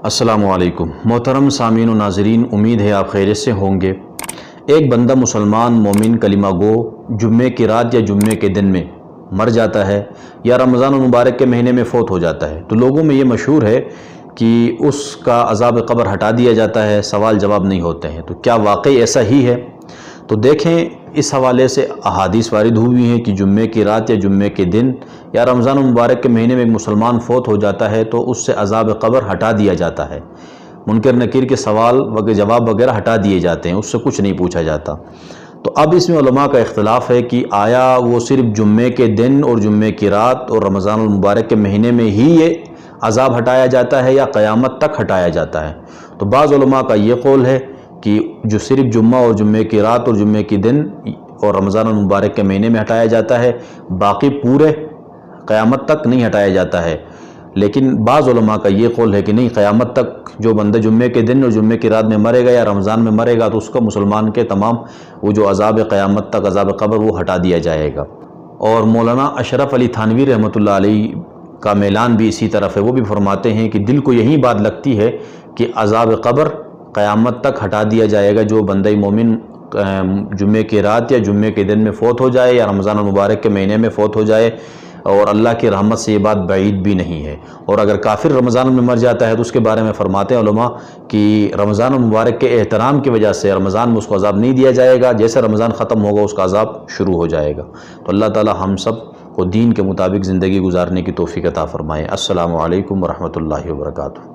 السلام علیکم محترم سامعین و ناظرین، امید ہے آپ خیریت سے ہوں گے۔ ایک بندہ مسلمان مومن کلمہ گو جمعے کی رات یا جمعے کے دن میں مر جاتا ہے یا رمضان المبارک کے مہینے میں فوت ہو جاتا ہے تو لوگوں میں یہ مشہور ہے کہ اس کا عذاب قبر ہٹا دیا جاتا ہے، سوال جواب نہیں ہوتے ہیں۔ تو کیا واقعی ایسا ہی ہے؟ تو دیکھیں، اس حوالے سے احادیث وارد ہوئی ہیں کہ جمعے کی رات یا جمعے کے دن یا رمضان المبارک کے مہینے میں ایک مسلمان فوت ہو جاتا ہے تو اس سے عذاب قبر ہٹا دیا جاتا ہے، منکر نکیر کے سوال جواب وغیرہ ہٹا دیے جاتے ہیں، اس سے کچھ نہیں پوچھا جاتا۔ تو اب اس میں علماء کا اختلاف ہے کہ آیا وہ صرف جمعے کے دن اور جمعے کی رات اور رمضان المبارک کے مہینے میں ہی یہ عذاب ہٹایا جاتا ہے یا قیامت تک ہٹایا جاتا ہے؟ تو بعض علماء کا یہ قول ہے کہ جو صرف جمعہ اور جمعے کی رات اور جمعے کی دن اور رمضان المبارک کے مہینے میں ہٹایا جاتا ہے، باقی پورے قیامت تک نہیں ہٹایا جاتا ہے۔ لیکن بعض علماء کا یہ قول ہے کہ نہیں، قیامت تک جو بندہ جمعے کے دن اور جمعے کی رات میں مرے گا یا رمضان میں مرے گا تو اس کا مسلمان کے تمام وہ جو عذاب قیامت تک عذاب قبر وہ ہٹا دیا جائے گا۔ اور مولانا اشرف علی تھانوی رحمۃ اللہ علیہ کا میلان بھی اسی طرف ہے، وہ بھی فرماتے ہیں کہ دل کو یہی بات لگتی ہے کہ عذاب قبر قیامت تک ہٹا دیا جائے گا جو بندہ مومن جمعے کی رات یا جمعے کے دن میں فوت ہو جائے یا رمضان المبارک کے مہینے میں فوت ہو جائے، اور اللہ کی رحمت سے یہ بات بعید بھی نہیں ہے۔ اور اگر کافر رمضان میں مر جاتا ہے تو اس کے بارے میں فرماتے ہیں علماء کہ رمضان المبارک کے احترام کی وجہ سے رمضان میں اس کو عذاب نہیں دیا جائے گا، جیسے رمضان ختم ہوگا اس کا عذاب شروع ہو جائے گا۔ تو اللہ تعالی ہم سب کو دین کے مطابق زندگی گزارنے کی توفیق عطا فرمائے۔ السلام علیکم ورحمۃ اللہ وبرکاتہ۔